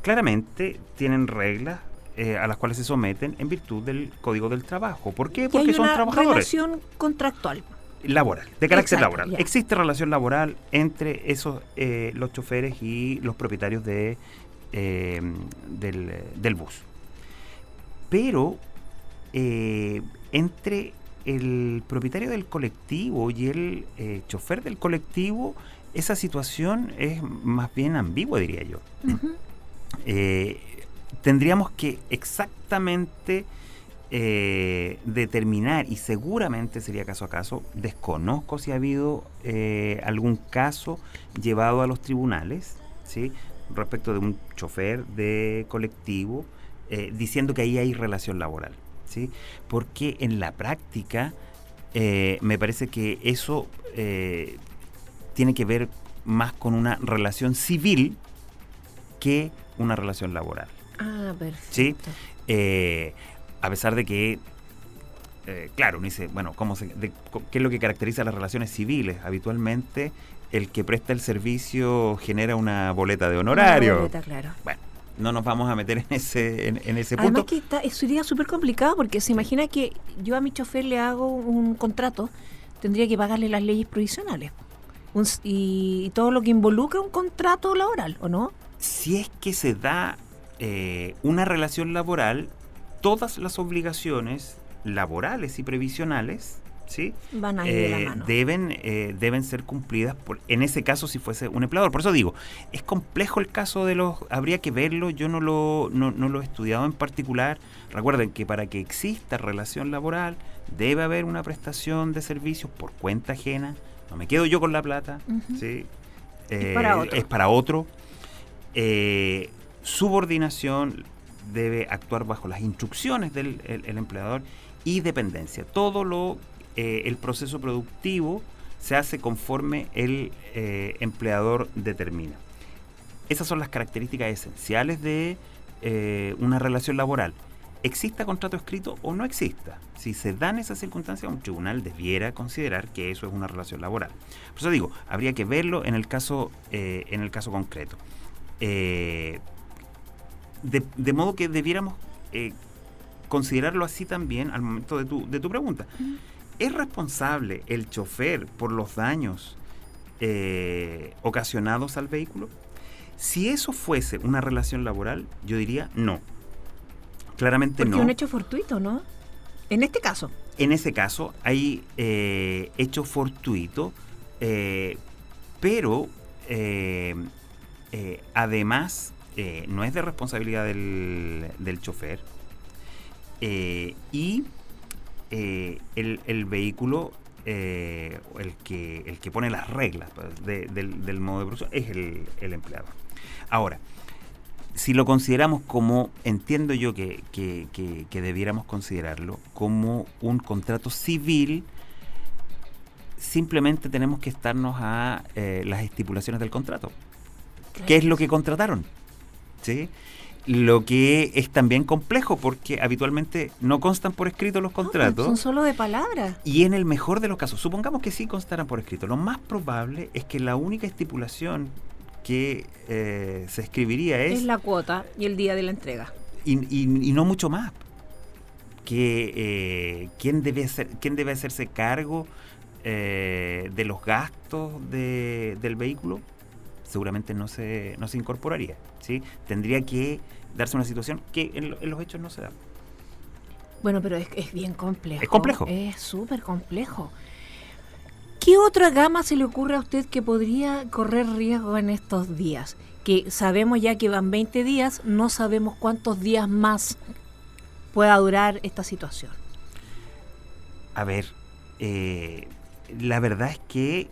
B: claramente tienen reglas a las cuales se someten en virtud del Código del Trabajo. ¿Por qué? Porque son trabajadores.
A: Relación contractual.
B: Laboral, de carácter
A: Exacto,
B: laboral.
A: ya.
B: Existe relación laboral entre esos los choferes y los propietarios del bus. Pero entre el propietario del colectivo y el chofer del colectivo, esa situación es más bien ambigua, diría yo.
A: Ujú.
B: Tendríamos que exactamente determinar, y seguramente sería caso a caso, desconozco si ha habido algún caso llevado a los tribunales, ¿sí?, respecto de un chofer de colectivo diciendo que ahí hay relación laboral, ¿sí?, porque en la práctica me parece que eso tiene que ver más con una relación civil que una relación laboral.
A: Ah,
B: ¿Sí?
A: perfecto.
B: A pesar de que, claro, uno dice, bueno, ¿qué es lo que caracteriza las relaciones civiles? Habitualmente, el que presta el servicio genera una boleta de honorario.
A: Una boleta, claro.
B: Bueno, no nos vamos a meter en ese
A: Además
B: punto.
A: que eso sería súper complicado porque se imagina que yo a mi chofer le hago un contrato, tendría que pagarle las leyes provisionales y todo lo que involucra un contrato laboral, ¿o no?
B: Si es que se da una relación laboral, todas las obligaciones laborales y previsionales, ¿sí?,
A: Van ahí de la mano.
B: deben ser cumplidas en ese caso si fuese un empleador. Por eso digo, es complejo el caso habría que verlo, yo no lo he estudiado en particular. Recuerden que para que exista relación laboral debe haber una prestación de servicios por cuenta ajena, no me quedo yo con la plata,
A: Ujú.
B: ¿sí?
A: Es para otro.
B: Es para otro. Subordinación, debe actuar bajo las instrucciones del el empleador, y dependencia. Todo el proceso productivo se hace conforme el empleador determina. Esas son las características esenciales de una relación laboral. Exista contrato escrito o no exista. Si se dan esas circunstancias, un tribunal debiera considerar que eso es una relación laboral. Por eso digo, habría que verlo en el caso concreto. De modo que debiéramos considerarlo así también al momento de tu pregunta. ¿Es responsable el chofer por los daños ocasionados al vehículo? Si eso fuese una relación laboral, yo diría no. Claramente
A: Porque
B: no.
A: es un hecho fortuito, ¿no? En este caso.
B: En ese caso hay hecho fortuito, pero además no es de responsabilidad del chofer, y el vehículo, el que pone las reglas del modo de producción es el empleador. Ahora, si lo consideramos como, entiendo yo que debiéramos considerarlo como un contrato civil, simplemente tenemos que estarnos a las estipulaciones del contrato.
A: Claro.
B: ¿Qué es lo que contrataron? ¿Sí? Lo que es también complejo porque habitualmente no constan por escrito los contratos.
A: Son solo de palabras.
B: Y en el mejor de los casos, supongamos que sí constaran por escrito, lo más probable es que la única estipulación que se escribiría
A: Es la cuota y el día de la entrega.
B: y no mucho más. Que quién debe hacerse cargo de los gastos del vehículo, seguramente no se incorporaría, ¿sí? Tendría que darse una situación que en los hechos no se da.
A: Bueno, pero es bien complejo.
B: Es complejo.
A: Es súper complejo. ¿Qué otra gama se le ocurre a usted que podría correr riesgo en estos días? Que sabemos ya que van 20 días, no sabemos cuántos días más pueda durar esta situación.
B: A ver, la verdad es que...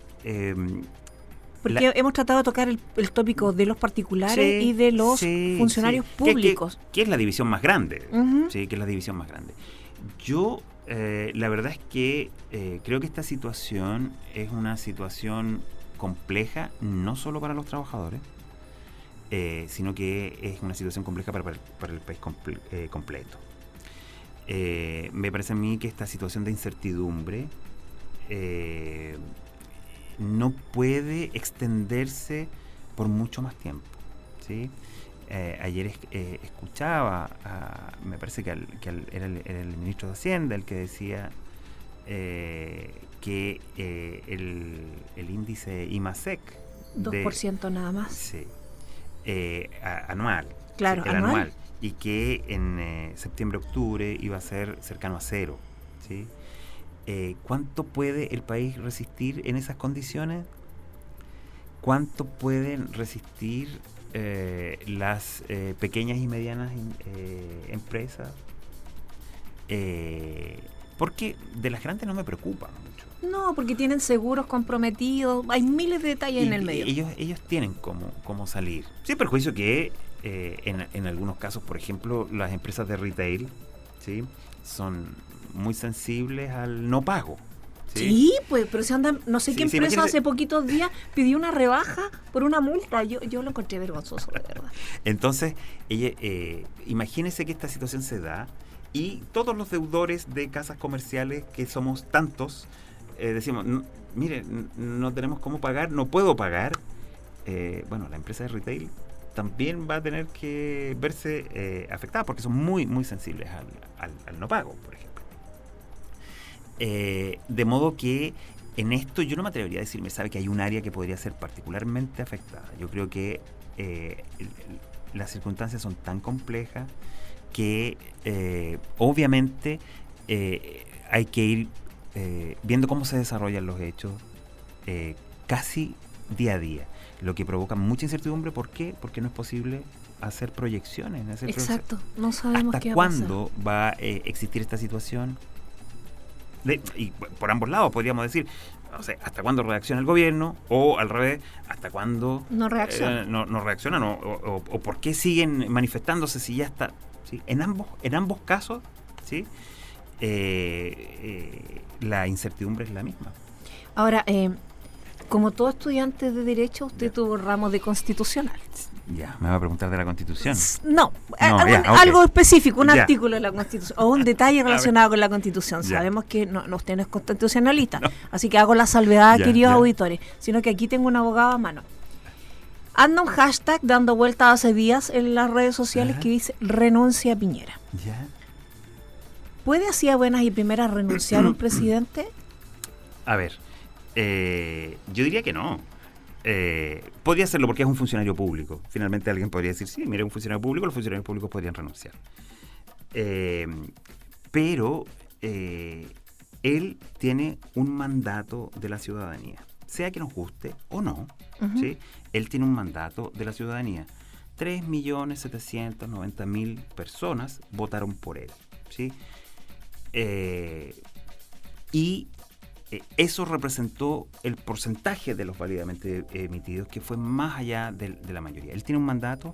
A: porque hemos tratado de tocar el tópico de los particulares y de los funcionarios públicos.
B: Que es la división más grande.
A: Uh-huh.
B: Sí, que es la división más grande. Yo, la verdad es que creo que esta situación es una situación compleja, no solo para los trabajadores, sino que es una situación compleja para el país completo. Me parece a mí que esta situación de incertidumbre no puede extenderse por mucho más tiempo, ¿sí? Ayer escuchaba, me parece que era el ministro de Hacienda el que decía que el índice IMASEC
A: 2% nada más.
B: Sí, anual.
A: Claro,
B: Sí, anual. Y que en septiembre-octubre iba a ser cercano a cero, ¿sí? ¿Cuánto puede el país resistir en esas condiciones? ¿Cuánto pueden resistir las pequeñas y medianas empresas? Porque de las grandes no me preocupan mucho.
A: No, porque tienen seguros comprometidos, hay miles de detalles en el medio.
B: Ellos tienen cómo salir. Sin perjuicio que en algunos casos, por ejemplo, las empresas de retail, ¿sí?, son muy sensibles al no pago.
A: Sí, pues, pero se andan, no sé qué empresa hace poquitos días pidió una rebaja por una multa. Yo lo encontré vergonzoso, de verdad.
B: Entonces, imagínense que esta situación se da y todos los deudores de casas comerciales, que somos tantos, decimos, mire, no tenemos cómo pagar, no puedo pagar. Bueno, la empresa de retail también va a tener que verse afectada porque son muy, muy sensibles al no pago, por ejemplo. De modo que en esto yo no me atrevería a decirme, sabe que hay un área que podría ser particularmente afectada. Yo creo que las circunstancias son tan complejas que obviamente hay que ir viendo cómo se desarrollan los hechos casi día a día, lo que provoca mucha incertidumbre. ¿Por qué? Porque no es posible hacer proyecciones.
A: Exacto, no sabemos
B: hasta
A: qué va a pasar.
B: cuándo va a existir esta situación. Y por ambos lados podríamos decir, no sé, hasta cuándo reacciona el gobierno, o al revés, hasta cuándo
A: no reaccionan,
B: no reaccionan, o por qué siguen manifestándose si ya está, ¿sí? En ambos casos, ¿sí? La incertidumbre es la misma.
A: Ahora, como todo estudiante de Derecho, usted tuvo ramos de Constitucional.
B: Ya, me va a preguntar de la Constitución.
A: No, algo específico, un artículo de la Constitución, o un detalle relacionado con la Constitución. Sabemos que usted no es constitucionalista, así que hago la salvedad, queridos auditores, sino que aquí tengo un abogado a mano. Anda un hashtag dando vueltas hace días en las redes sociales que dice renuncia a Piñera. ¿Puede así a buenas y primeras renunciar un presidente?
B: A ver, yo diría que no. Podría hacerlo porque es un funcionario público. Finalmente alguien podría decir, sí, mira, un funcionario público, los funcionarios públicos podrían renunciar. Pero él tiene un mandato de la ciudadanía, sea que nos guste o no, ¿sí? Él tiene un mandato de la ciudadanía. 3.790.000 personas votaron por él, ¿sí? Y eso representó el porcentaje de los válidamente emitidos, que fue más allá de la mayoría. Él tiene un mandato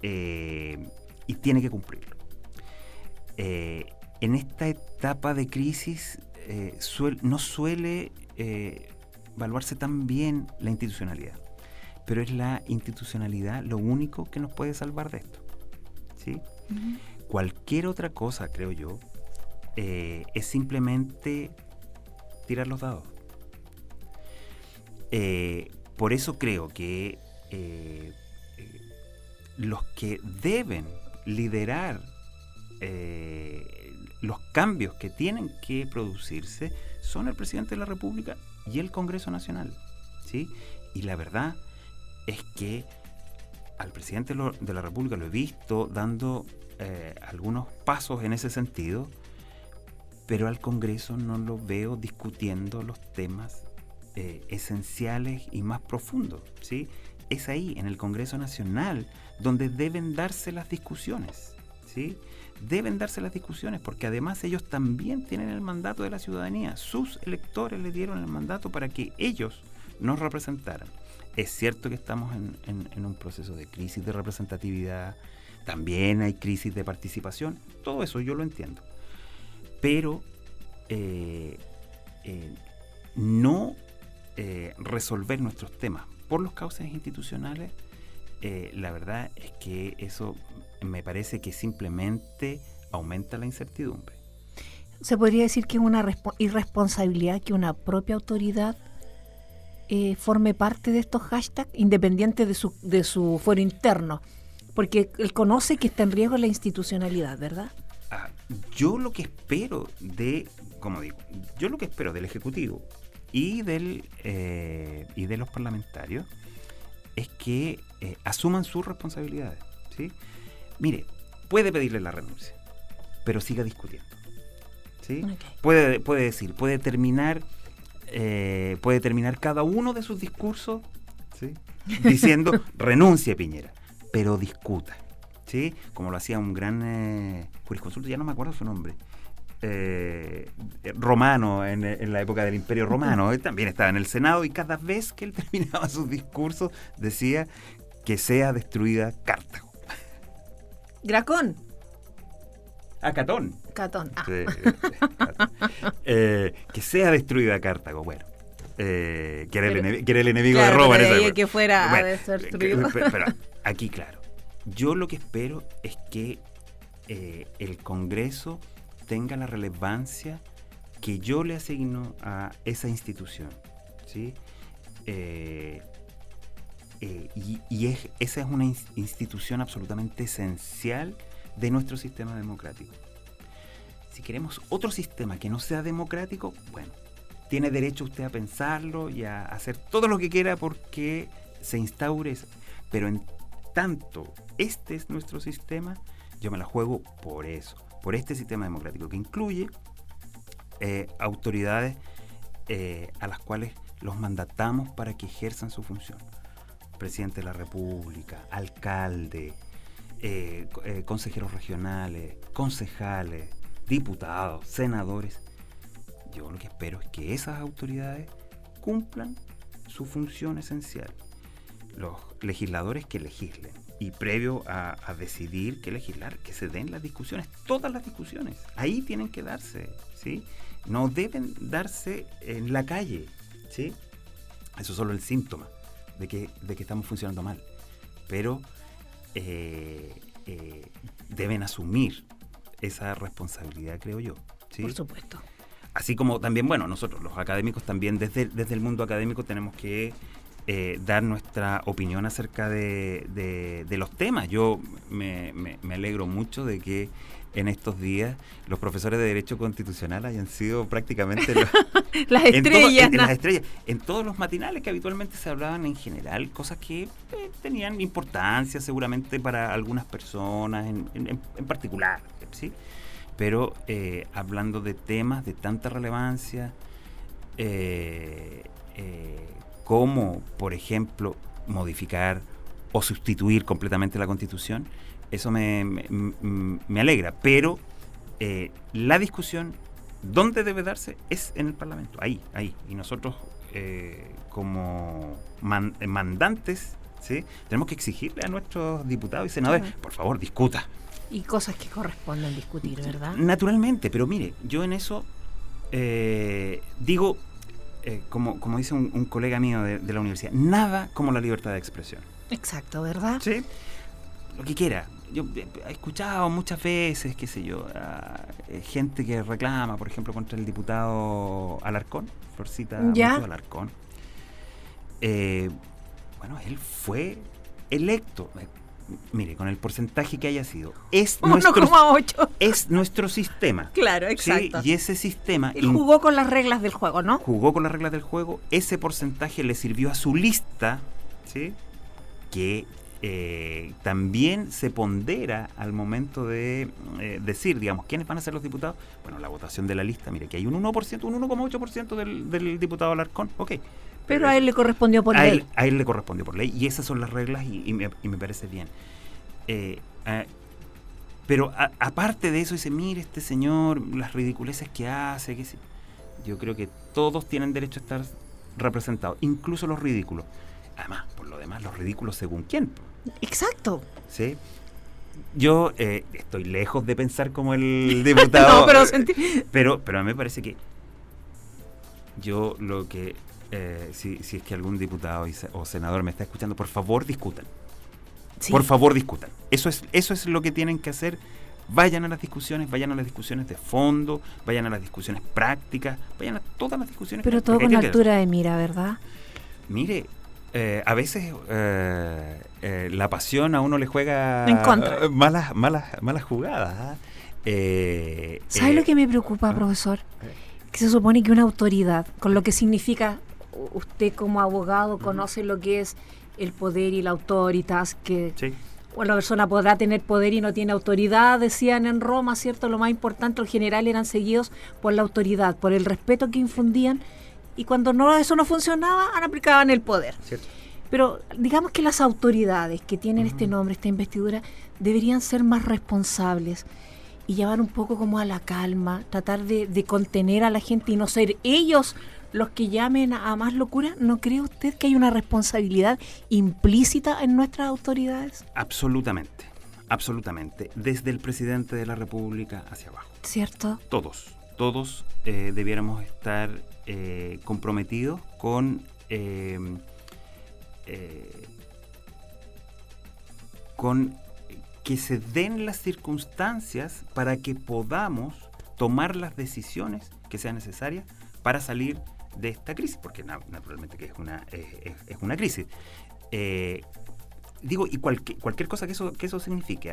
B: y tiene que cumplirlo. En esta etapa de crisis no suele evaluarse tan bien la institucionalidad, pero es la institucionalidad lo único que nos puede salvar de esto, ¿sí? Cualquier otra cosa, creo yo, es simplemente tirar los dados. Por eso creo que los que deben liderar los cambios que tienen que producirse son el presidente de la República y el Congreso Nacional, ¿sí? Y la verdad es que al presidente de la República lo he visto dando algunos pasos en ese sentido, pero al Congreso no lo veo discutiendo los temas esenciales y más profundos, ¿sí? Es ahí, en el Congreso Nacional, donde deben darse las discusiones, ¿sí? Deben darse las discusiones, porque además ellos también tienen el mandato de la ciudadanía. Sus electores le dieron el mandato para que ellos nos representaran. Es cierto que estamos en un proceso de crisis de representatividad, también hay crisis de participación, todo eso yo lo entiendo. Pero no resolver nuestros temas por los cauces institucionales la verdad es que eso me parece que simplemente aumenta la incertidumbre.
A: ¿Se podría decir que es una irresponsabilidad que una propia autoridad forme parte de estos hashtags, independiente de su fuero interno? Porque él conoce que está en riesgo la institucionalidad, ¿verdad?
B: Yo lo que espero yo lo que espero del Ejecutivo y de los parlamentarios es que asuman sus responsabilidades, ¿sí? Mire, puede pedirle la renuncia, pero siga discutiendo, ¿sí? Okay. Puede terminar cada uno de sus discursos, ¿sí? Diciendo renuncie, Piñera, pero discuta, ¿sí? Como lo hacía un gran jurisconsulto, ya no me acuerdo su nombre, romano en la época del Imperio Romano. Él también estaba en el Senado y cada vez que él terminaba sus discursos decía que sea destruida Cartago.
A: Gracón.
B: Catón.
A: Catón.
B: Sí, que sea destruida Cartago. Bueno, que era el enemigo, claro, de Roma.
A: Pero que fuera a destruido.
B: Pero aquí, claro, yo lo que espero es que el Congreso tenga la relevancia que yo le asigno a esa institución, ¿sí? Esa es una institución absolutamente esencial de nuestro sistema democrático. Si queremos otro sistema que no sea democrático, bueno, tiene derecho usted a pensarlo y a hacer todo lo que quiera porque se instaure eso. Pero en tanto este es nuestro sistema, yo me la juego por eso, por este sistema democrático que incluye autoridades a las cuales los mandatamos para que ejerzan su función. Presidente de la República, alcalde, consejeros regionales, concejales, diputados, senadores. Yo lo que espero es que esas autoridades cumplan su función esencial. Los legisladores que legislen y previo a decidir qué legislar, que se den las discusiones, todas las discusiones. Ahí tienen que darse, ¿sí? No deben darse en la calle, ¿sí? Eso es solo el síntoma de que estamos funcionando mal. Pero deben asumir esa responsabilidad, creo yo, ¿sí?
A: Por supuesto.
B: Así como también, bueno, nosotros los académicos también desde el mundo académico tenemos que dar nuestra opinión acerca de los temas. Yo me alegro mucho de que en estos días los profesores de Derecho Constitucional hayan sido prácticamente
A: las estrellas.
B: Las estrellas. En todos los matinales que habitualmente se hablaban en general, cosas que tenían importancia seguramente para algunas personas en particular, ¿sí? Pero hablando de temas de tanta relevancia, como, por ejemplo, modificar o sustituir completamente la Constitución, eso me alegra. Pero la discusión, ¿dónde debe darse? Es en el Parlamento, ahí. Y nosotros, como mandantes, ¿sí? Tenemos que exigirle a nuestros diputados y senadores, por favor, discuta.
A: Y cosas que corresponden discutir, ¿verdad?
B: Naturalmente, pero mire, yo en eso digo, como dice un colega mío de la universidad, nada como la libertad de expresión.
A: Exacto, ¿verdad?
B: Sí, lo que quiera. Yo he escuchado muchas veces, qué sé yo, gente que reclama, por ejemplo, contra el diputado Alarcón, Florcita Alarcón. Bueno, él fue electo. Mire, con el porcentaje que haya sido, es
A: 1,8.
B: Es nuestro sistema.
A: Claro, exacto.
B: ¿Sí? Y ese sistema...
A: Él jugó con las reglas del juego, ¿no?
B: Jugó con las reglas del juego. Ese porcentaje le sirvió a su lista, ¿sí? Que también se pondera al momento de decir, digamos, ¿quiénes van a ser los diputados? Bueno, la votación de la lista, mire, que hay un 1%, un 1,8% del diputado Alarcón. Ok.
A: Pero a él le correspondió por ley.
B: A él le correspondió por ley. Y esas son las reglas y me parece bien. Pero aparte de eso, dice, mire, este señor, las ridiculeces que hace, yo creo que todos tienen derecho a estar representados, incluso los ridículos. Además, por lo demás, los ridículos según quién.
A: Exacto.
B: ¿Sí? Yo estoy lejos de pensar como el diputado.
A: No,
B: pero a mí me parece que yo lo que... si es que algún diputado o senador me está escuchando, por favor discutan.
A: Sí.
B: Por favor, discutan. Eso es lo que tienen que hacer. Vayan a las discusiones de fondo, vayan a las discusiones prácticas, vayan a todas las discusiones.
A: Pero todo con altura de mira, ¿verdad?
B: Mire, a veces la pasión a uno le juega
A: en contra.
B: malas jugadas.
A: ¿Sabe lo que me preocupa, profesor? Que se supone que una autoridad, con lo que significa, usted como abogado conoce lo que es el poder y la autoritas, que
B: sí.
A: Bueno, la persona podrá tener poder y no tiene autoridad, decían en Roma, ¿cierto? Lo más importante, los generales eran seguidos por la autoridad, por el respeto que infundían, y cuando eso no funcionaba, aplicaban el poder.
B: Cierto.
A: Pero digamos que las autoridades que tienen este nombre, esta investidura, deberían ser más responsables y llevar un poco como a la calma, tratar de contener a la gente y no ser ellos los que llamen a más locura. ¿No cree usted que hay una responsabilidad implícita en nuestras autoridades?
B: Absolutamente, desde el presidente de la República hacia abajo.
A: ¿Cierto?
B: Todos debiéramos estar comprometidos con que se den las circunstancias para que podamos tomar las decisiones que sean necesarias para salir de esta crisis, porque naturalmente que es una crisis. Y cualquier cosa que eso signifique,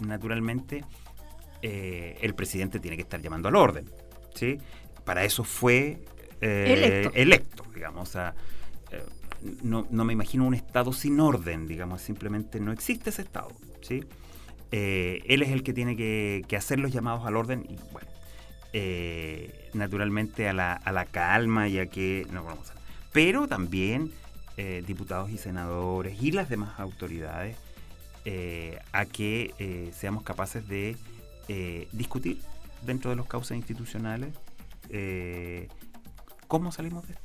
B: naturalmente el presidente tiene que estar llamando al orden, ¿sí? Para eso fue electo, digamos. O sea, no me imagino un Estado sin orden, digamos, simplemente no existe ese Estado, ¿sí? Él es el que tiene que hacer los llamados al orden y, bueno, naturalmente a la calma, ya que no vamos a... Pero también diputados y senadores y las demás autoridades a que seamos capaces de discutir dentro de los cauces institucionales cómo salimos de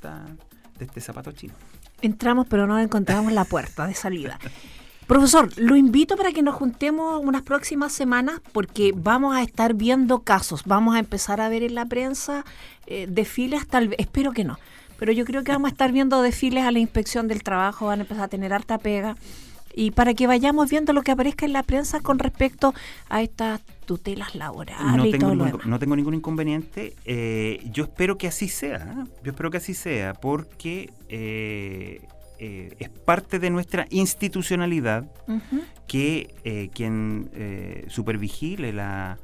B: este zapato chino.
A: Entramos, pero no encontramos la puerta de salida. Profesor, lo invito para que nos juntemos unas próximas semanas porque vamos a estar viendo casos, vamos a empezar a ver en la prensa desfiles, tal vez, espero que no, pero yo creo que vamos a estar viendo desfiles a la inspección del trabajo, van a empezar a tener harta pega, y para que vayamos viendo lo que aparezca en la prensa con respecto a estas tutelas laborales
B: no tengo ningún inconveniente. Yo espero que así sea, porque es parte de nuestra institucionalidad que quien supervigile la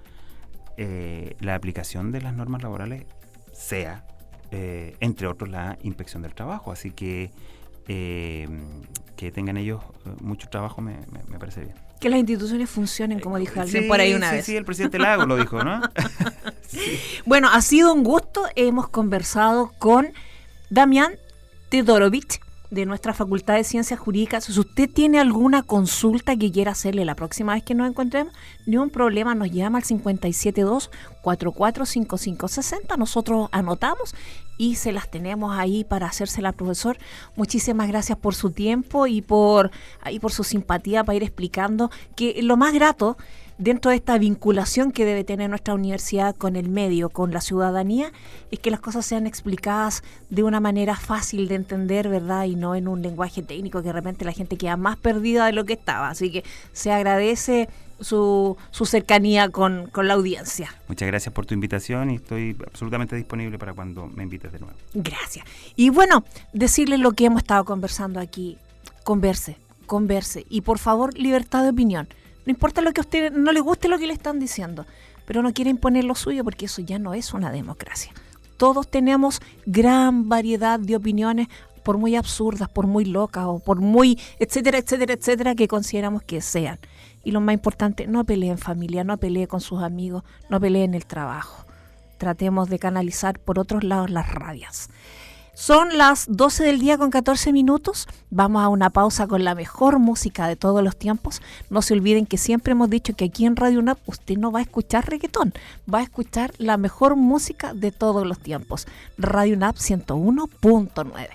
B: aplicación de las normas laborales sea, entre otros, la inspección del trabajo. Así que tengan ellos mucho trabajo me parece bien.
A: Que las instituciones funcionen, como dijo alguien por ahí una vez.
B: Sí, el presidente Lago lo dijo, ¿no? Sí.
A: Bueno, ha sido un gusto. Hemos conversado con Damián Teodorovic, de nuestra Facultad de Ciencias Jurídicas. Si usted tiene alguna consulta que quiera hacerle la próxima vez que nos encontremos, ni un problema, nos llama al 572-445560. Nosotros anotamos y se las tenemos ahí para hacérsela al profesor. Muchísimas gracias por su tiempo y por su simpatía para ir explicando que lo más grato dentro de esta vinculación que debe tener nuestra universidad con el medio, con la ciudadanía, es que las cosas sean explicadas de una manera fácil de entender, ¿verdad? Y no en un lenguaje técnico que de repente la gente queda más perdida de lo que estaba. Así que se agradece su cercanía con la audiencia.
B: Muchas gracias por tu invitación y estoy absolutamente disponible para cuando me invites de nuevo.
A: Gracias. Y bueno, decirles lo que hemos estado conversando aquí. Converse. Y por favor, libertad de opinión. No importa lo que a usted no le guste lo que le están diciendo, pero no quiere imponer lo suyo porque eso ya no es una democracia. Todos tenemos gran variedad de opiniones, por muy absurdas, por muy locas o por muy etcétera, que consideramos que sean. Y lo más importante, no pelee en familia, no pelee con sus amigos, no pelee en el trabajo. Tratemos de canalizar por otros lados las rabias. Son las 12 del día con 14 minutos. Vamos a una pausa con la mejor música de todos los tiempos. No se olviden que siempre hemos dicho que aquí en Radio UNAP usted no va a escuchar reggaetón, va a escuchar la mejor música de todos los tiempos. Radio UNAP 101.9.